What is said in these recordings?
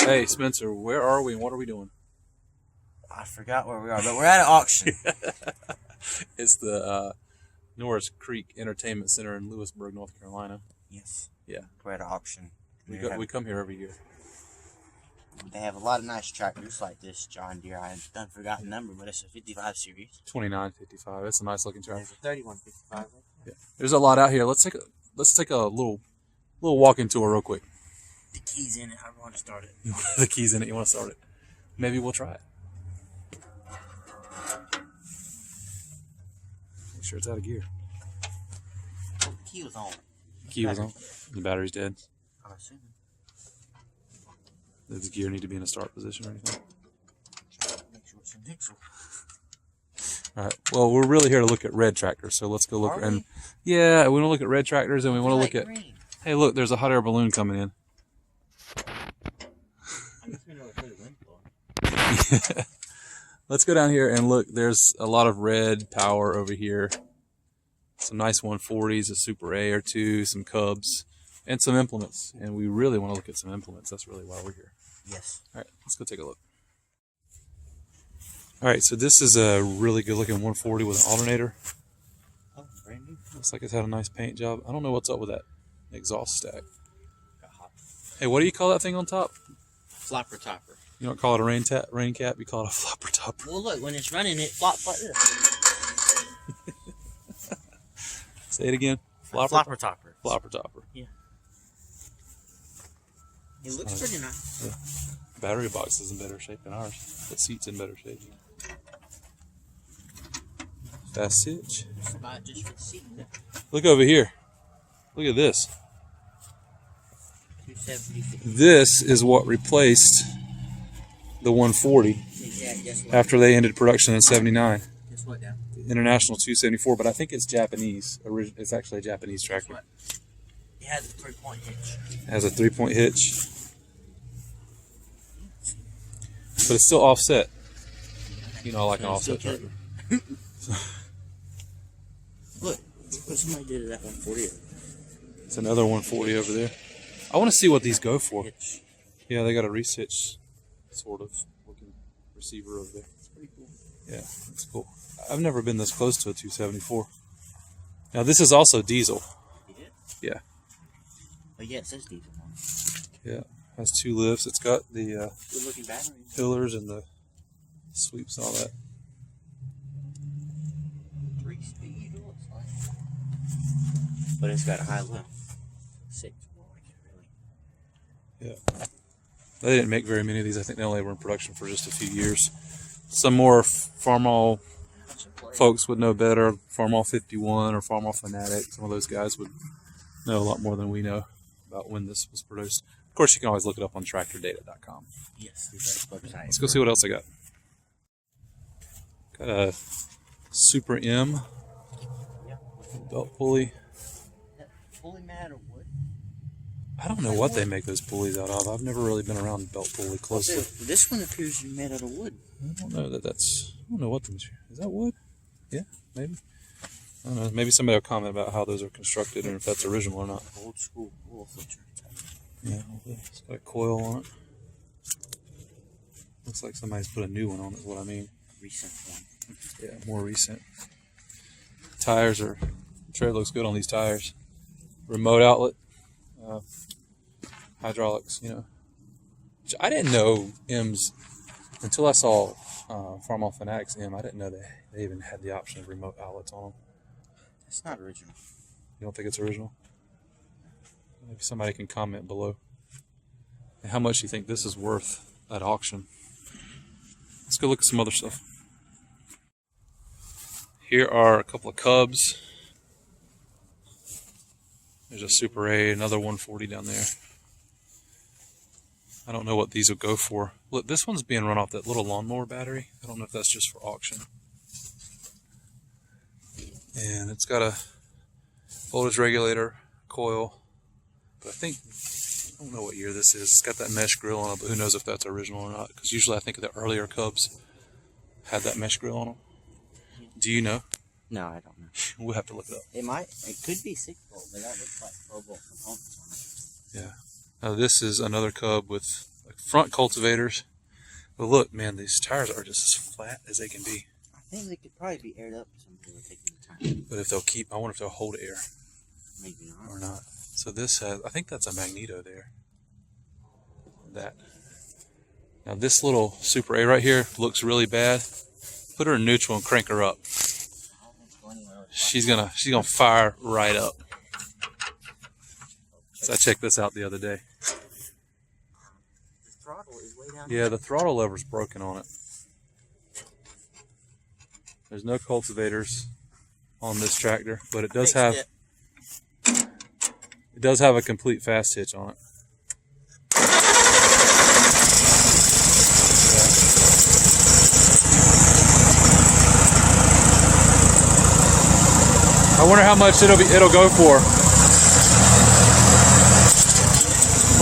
Hey, Spencer, where are we and what are we doing? I forgot where we are, but we're at an auction. It's the Norris Creek Entertainment Center in Lewisburg, North Carolina. Yes. Yeah. We're at an auction. We come here every year. They have a lot of nice tractors like this John Deere. I done forgot the number, but it's a 55 series. 2955. It's a nice looking tractor. There's a 3155. Yeah. There's a lot out here. Let's take a little walking tour real quick. The key's in it. I want to start it. The key's in it. You want to start it? Maybe we'll try it. Make sure it's out of gear. Oh, the key was on. The key was on. The battery's dead. I'm assuming. Does the gear need to be in a start position or anything? Make sure it's in neutral. All right. Well, we're really here to look at red tractors, so let's go look. And yeah, we want to look at red tractors, and we want to look at. Green. Hey, look! There's a hot air balloon coming in. Let's go down here and look. There's a lot of red power over here. Some nice 140s, a Super A or two, some Cubs, and some implements. And we really want to look at some implements. That's really why we're here. Yes. All right, let's go take a look. All right, so this is a really good looking 140 with an alternator. Oh, brand new. Looks like it's had a nice paint job. I don't know what's up with that exhaust stack. Hey, what do you call that thing on top? Flopper topper. You don't call it a rain cap, you call it a flopper topper. Well, look, when it's running, it flops like this. Say it again. Flopper topper. Flopper topper. Yeah. It looks pretty nice. Yeah. Battery box is in better shape than ours. The seat's in better shape. Fast hitch. Just buy it just for the seat. Look over here. Look at this. 270. This is what replaced the 140 after they ended production in '79. Guess what now? International 274, but I think it's Japanese. It's actually a Japanese tractor. It has a 3-point hitch. It has a 3-point hitch. But it's still offset. You know, like an offset tractor. Look, somebody did it at 140. It's another 140 over there. I want to see what these go for. Hitch. Yeah, they got a reese hitch sort of looking receiver over there. It's pretty cool. Yeah, that's cool. I've never been this close to a 274. Now, this is also diesel. Yeah. Oh, yeah, it says diesel on it. Yeah, has 2 lifts. It's got the good looking battery. pillars and the sweeps and all that. 3-speed, it looks like. But it's got a high low. 6 more like it, really. Yeah. They didn't make very many of these. I think they only were in production for just a few years. Some more Farmall folks would know better. Farmall 51 or Farmall Fanatic. Some of those guys would know a lot more than we know about when this was produced. Of course, you can always look it up on tractordata.com. Yes, website. Let's go see what else I got. Got a Super M belt pulley. Pulley mat or wood? I don't know what they make those pulleys out of. I've never really been around belt pulley closely. This one appears to be made out of wood. I don't know I don't know what the material is. That wood? Yeah, maybe. I don't know. Maybe somebody will comment about how those are constructed and if that's original or not. Old school oil filter. Yeah, it's got a coil on it. Looks like somebody's put a new one on it, is what I mean. Recent one. Yeah, more recent. Tires are, the tread looks good on these tires. Remote outlet. Hydraulics, you know. Which I didn't know M's until I saw Farmall Fanatics M. I didn't know they even had the option of remote outlets on them. It's not original. You don't think it's original? Maybe somebody can comment below. And how much do you think this is worth at auction? Let's go look at some other stuff. Here are a couple of Cubs. There's a Super A, another 140 down there. I don't know what these will go for. Look, this one's being run off that little lawnmower battery. I don't know if that's just for auction. And it's got a voltage regulator, coil. But I don't know what year this is. It's got that mesh grill on it, but who knows if that's original or not. Because usually I think the earlier Cubs had that mesh grill on them. Do you know? No, I don't know. We'll have to look it up. It could be 6-volt, but that looks like 12-volt components on it. Yeah. Now this is another Cub with a front cultivators. But look, man, these tires are just as flat as they can be. I think they could probably be aired up. Some people taking the time. But if they'll keep, I wonder if they'll hold air Maybe not. or not. So this has, I think that's a magneto there. That. Now this little Super A right here looks really bad. Put her in neutral and crank her up. She's gonna fire right up. So I checked this out the other day. The throttle is way down. Yeah, the throttle lever's broken on it. There's no cultivators on this tractor, but it does have a complete fast hitch on it. I wonder how much it'll go for.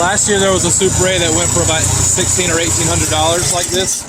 Last year there was a Super A that went for about $1,600 or $1,800 like this.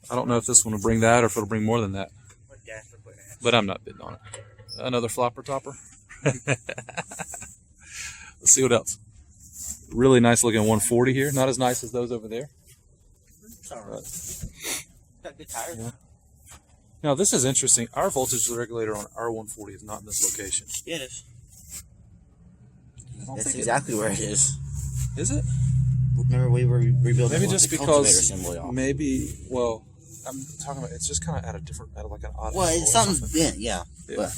I don't know if this one will bring that or if it'll bring more than that. But I'm not bidding on it. Another flopper topper. Let's see what else. Really nice looking 140 here. Not as nice as those over there. It's alright. Got good tires. Yeah. Now this is interesting. Our voltage regulator on our 140 is not in this location. Yeah, it is. I don't That's think exactly where it is. Is it? Remember we were rebuilding Maybe just the cultivator because assembly off. maybe, well, I'm talking about it's just kind of at like an odd Well, angle it's or something, something. yeah. Yeah. But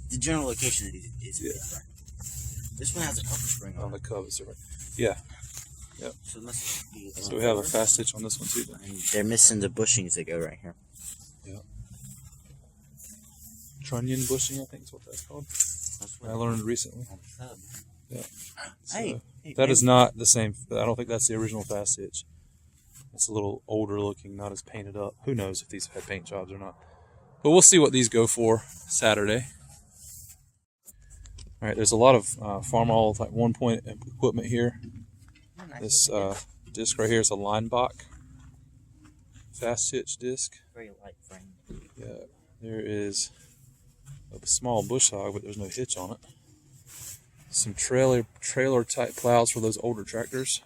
the general location is Yeah. right. This one has a cover spring On on the it. Cub, is it right? Yeah. So it must be So we have a fast hitch on this one too. Then. And they're missing the bushings that go right here. Trunnion bushing, I think is what that's called. That's I learned recently. Yeah. So Hey, that is not the same. I don't think that's the original fast hitch. It's a little older looking, not as painted up. Who knows if these have had paint jobs or not. But we'll see what these go for Saturday. All right, there's a lot of Farmall type 1-point equipment here. This disc right here is a Linebach fast hitch disc. Very light frame. Yeah, there is a small bush hog, but there's no hitch on it. Some trailer type plows for those older tractors.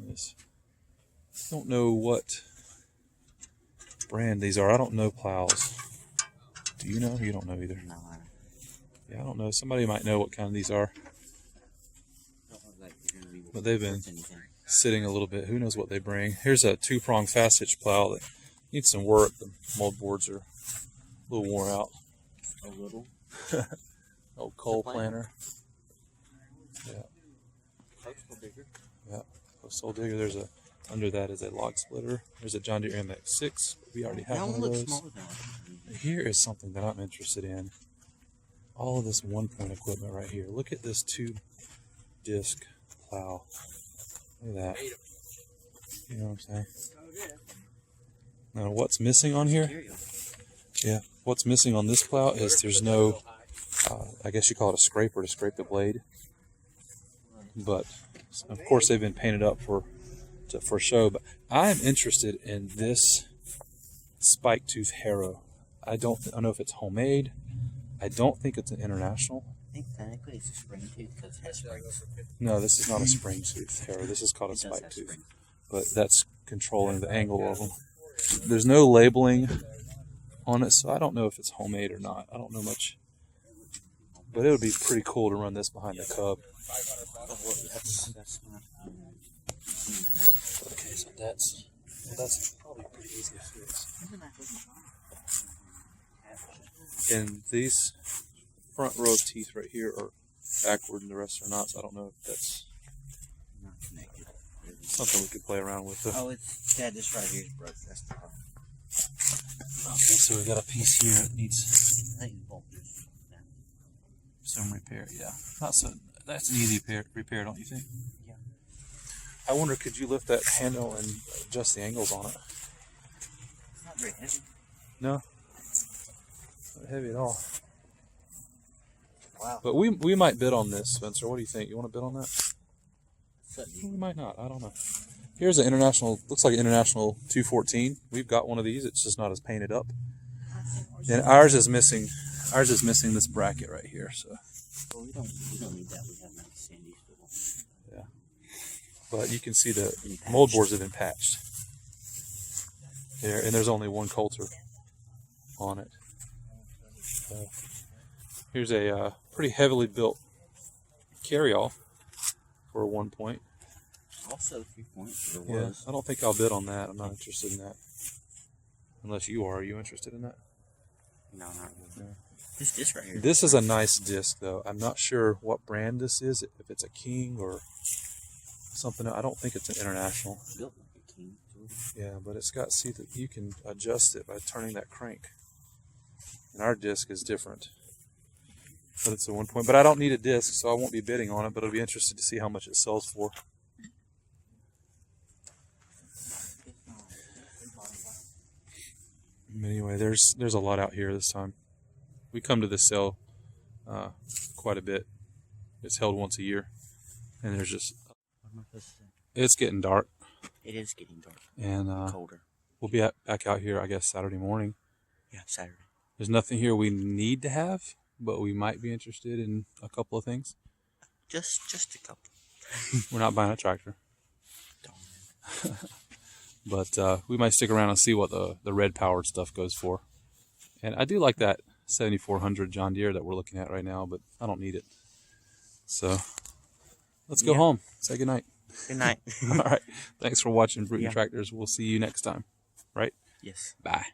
Yes. Don't know what brand these are. I don't know plows. Do you know? You don't know either. No, Yeah, I don't know. Somebody might know what kind these are. don't look like they're going to be But they've been anything. sitting a little bit. Who knows what they bring? Here's a 2-prong fast hitch plow that needs some work. The mold boards are a little worn out. A little. Old coal planter. Yeah. Postal digger. Yeah. Postal digger. There's a under that is a log splitter. There's a John Deere MX6. We already have That one one of looks those. smaller than one. Here is something that I'm interested in. All of this 1-point equipment right here. Look at this 2-disc plow. Look at that. You know what I'm saying? Now what's missing on here? Yeah. What's missing on this plow is there's no, I guess you call it a scraper to scrape the blade. But of course they've been painted up for show. But I'm interested in this spike tooth harrow. I don't know if it's homemade. I don't think it's an international. I think technically it's a spring tooth because it has springs. No, this is not a spring tooth harrow. This is called a It does spike have tooth. springs. But that's controlling the angle of them. There's no labeling on it, so I don't know if it's homemade or not. I don't know much. But it would be pretty cool to run this behind the Cub. That's not. Okay, so that's probably pretty easy to fix. And these front row of teeth right here are backward and the rest are not, so I don't know if that's Not connected. something we could play around with. Though. Oh, it's this right here is broke. That's the problem. Okay, so we got a piece here that needs I think the bolt is down. some repair. Yeah, that's an easy repair, don't you think? Yeah. I wonder, could you lift that handle and adjust the angles on it? It's not very heavy. No, not heavy at all. Wow. But we might bid on this, Spencer. What do you think? You want to bid on that? Something. We might not. I don't know. Here's an international. Looks like an international 214. We've got one of these. It's just not as painted up. And ours is missing. Ours is missing this bracket right here. So Well, we don't need that. We have nice sandy. yeah. but you can see the Been mold patched. boards have been patched there, and there's only one coulter on it. Here's a pretty heavily built carryall for a 1 point. Also 3 points. There Yeah, was. I don't think I'll bid on that. I'm not interested in that. Unless you are. Are you interested in that? No, not really. Yeah. This right here. This is a nice disc, though. I'm not sure what brand this is, if it's a King or something. I don't think it's an international. Built like a king. Yeah, but it's got, see, that you can adjust it by turning that crank. And our disc is different. But it's a 1 point. But I don't need a disc, so I won't be bidding on it, but I'll be interested to see how much it sells for. Anyway, there's a lot out here this time. We come to this sale quite a bit. It's held once a year, and there's just, What am I supposed to say? it's getting dark, It is getting dark. and Colder. we'll be back out here, I guess, Saturday morning. Yeah, Saturday. There's nothing here we need to have, but we might be interested in a couple of things. Just a couple. We're not buying a tractor, Darn. but we might stick around and see what the red powered stuff goes for. And I do like that 7400 John Deere that we're looking at right now, but I don't need it. So let's go home. Say goodnight. Good night. All right. Thanks for watching Bruton Yeah. Tractors. We'll see you next time. Right? Yes. Bye.